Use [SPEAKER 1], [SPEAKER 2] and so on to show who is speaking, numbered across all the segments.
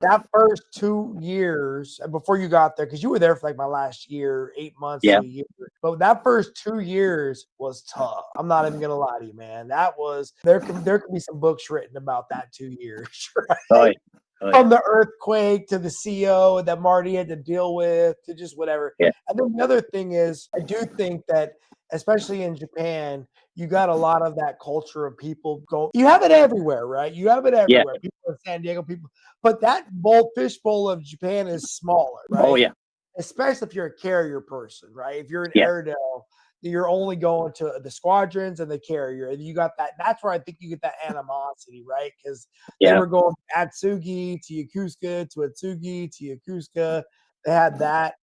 [SPEAKER 1] that first 2 years before you got there, because you were there for like my last year, 8 months
[SPEAKER 2] Yeah.
[SPEAKER 1] to a year. But that first 2 years was tough. I'm not even gonna lie to you, man. That was there could be some books written about that 2 years,
[SPEAKER 2] Oh,
[SPEAKER 1] right?
[SPEAKER 2] yeah. Oh, yeah.
[SPEAKER 1] From the earthquake to the CO that Marty had to deal with to just whatever.
[SPEAKER 2] Yeah.
[SPEAKER 1] And then the other thing is, I do think that, especially in Japan, you got a lot of that culture of people go. You have it everywhere, right? You have it
[SPEAKER 2] Yeah.
[SPEAKER 1] everywhere. People in San Diego, people, but that fishbowl of Japan is smaller,
[SPEAKER 2] Oh,
[SPEAKER 1] right?
[SPEAKER 2] yeah.
[SPEAKER 1] Especially if you're a carrier person, right? If you're an
[SPEAKER 2] Yeah.
[SPEAKER 1] Airedale, you're only going to the squadrons and the carrier. And you got that. That's where I think you get that animosity, right? Because they
[SPEAKER 2] Yeah.
[SPEAKER 1] were going Atsugi to Yokosuka to Atsugi to Yokosuka. They had that.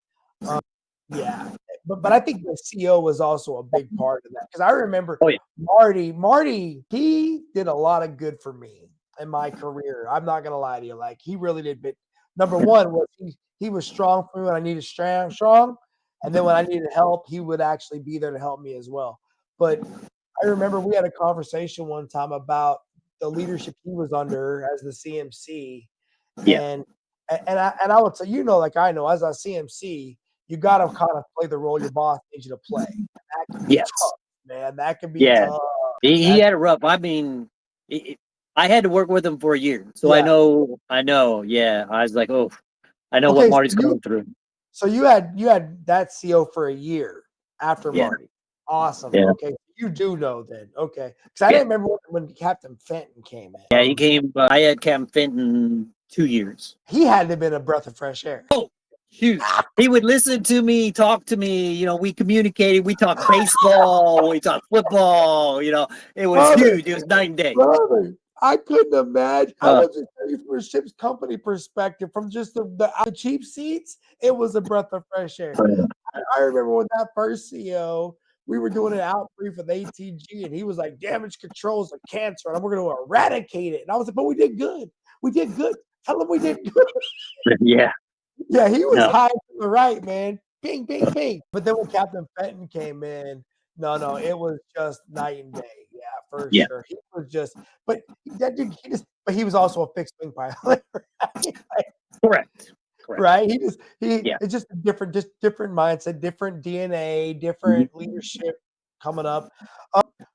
[SPEAKER 1] Um, yeah. But I think the CO was also a big part of that. Because I remember
[SPEAKER 2] Oh, yeah.
[SPEAKER 1] Marty, he did a lot of good for me in my career. I'm not gonna lie to you. Like, he really did. But number one was he was strong for me when I needed strong. And then when I needed help, he would actually be there to help me as well. But I remember we had a conversation one time about the leadership he was under as the CMC,
[SPEAKER 2] Yeah.
[SPEAKER 1] and I would say, like I know, as a CMC, you got to kind of play the role your boss needs you to play. And that can be
[SPEAKER 2] Yes.
[SPEAKER 1] tough, man. That can be
[SPEAKER 2] Yeah.
[SPEAKER 1] tough.
[SPEAKER 2] He had it rough. I mean, I had to work with him for a year, so I
[SPEAKER 1] Yeah.
[SPEAKER 2] know. Yeah, I was like, oh, I know what
[SPEAKER 1] Okay,
[SPEAKER 2] Marty's going through.
[SPEAKER 1] so you had that CO for a year after
[SPEAKER 2] Yeah.
[SPEAKER 1] Marty. Awesome.
[SPEAKER 2] Yeah.
[SPEAKER 1] Okay, you do know then. Okay, because I
[SPEAKER 2] Yeah.
[SPEAKER 1] didn't remember when Captain Fenton came in.
[SPEAKER 2] Yeah. He came. I had Captain Fenton 2 years.
[SPEAKER 1] He had to have been a breath of fresh air.
[SPEAKER 2] Oh, huge. He would listen to me, talk to me. We communicated. We talked baseball. We talked football. It was
[SPEAKER 1] Brother,
[SPEAKER 2] huge. It was night and day.
[SPEAKER 1] brother, I couldn't imagine. I
[SPEAKER 2] Uh,
[SPEAKER 1] wasn't telling you from a ship's company perspective, from just the cheap seats, it was a breath of fresh air. I remember when that first CO, we were doing an outbrief with ATG, and he was like, damage controls are cancer, and we're going to eradicate it. And I was like, but we did good. We did good. Tell him we did good.
[SPEAKER 2] yeah.
[SPEAKER 1] Yeah, he was
[SPEAKER 2] No.
[SPEAKER 1] high to the right, man. Bing, bing, bing. But then when Captain Fenton came in, no, it was just night and day. Yeah, for
[SPEAKER 2] Yeah.
[SPEAKER 1] sure. He was just, but that dude, but he was also a fixed wing pilot, right?
[SPEAKER 2] Correct.
[SPEAKER 1] Right?
[SPEAKER 2] Yeah.
[SPEAKER 1] It's just different mindset, different DNA, different leadership coming up.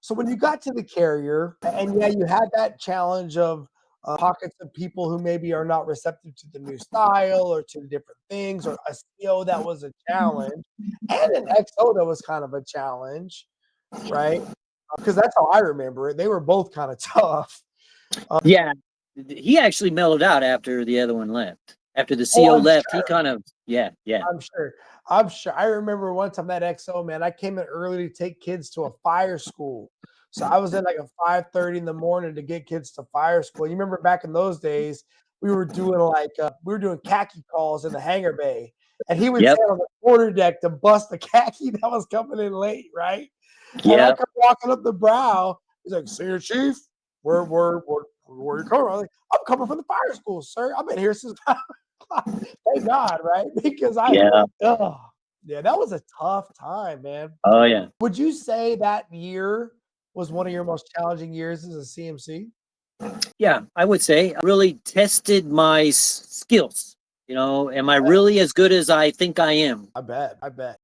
[SPEAKER 1] So when you got to the carrier, and yeah, you had that challenge of pockets of people who maybe are not receptive to the new style or to different things, or a CO that was a challenge, and an XO that was kind of a challenge, right? Because that's how I remember it. They were both kind of tough.
[SPEAKER 2] Yeah. He actually mellowed out after the other one left. After the
[SPEAKER 1] Oh,
[SPEAKER 2] CO
[SPEAKER 1] I'm
[SPEAKER 2] left, he
[SPEAKER 1] sure.
[SPEAKER 2] kind of, yeah.
[SPEAKER 1] I'm sure. I'm sure. I remember one time that XO, man, I came in early to take kids to a fire school. So I was in like at 5:30 in the morning to get kids to fire school. You remember back in those days, we were doing khaki calls in the hangar bay, and he would
[SPEAKER 2] Yep.
[SPEAKER 1] stand on the quarter deck to bust the khaki that was coming in late, right? And I
[SPEAKER 2] Yep.
[SPEAKER 1] come walking up the brow. He's like, "Senior Chief, where you coming?" I'm like, "I'm coming from the fire school, sir. I've been here since." Thank God, right? Because
[SPEAKER 2] Yeah.
[SPEAKER 1] yeah, that was a tough time, man.
[SPEAKER 2] Oh, yeah.
[SPEAKER 1] Would you say that year was one of your most challenging years as a CMC?
[SPEAKER 2] Yeah, I would say I really tested my skills. Am I really as good as I think I am?
[SPEAKER 1] I bet.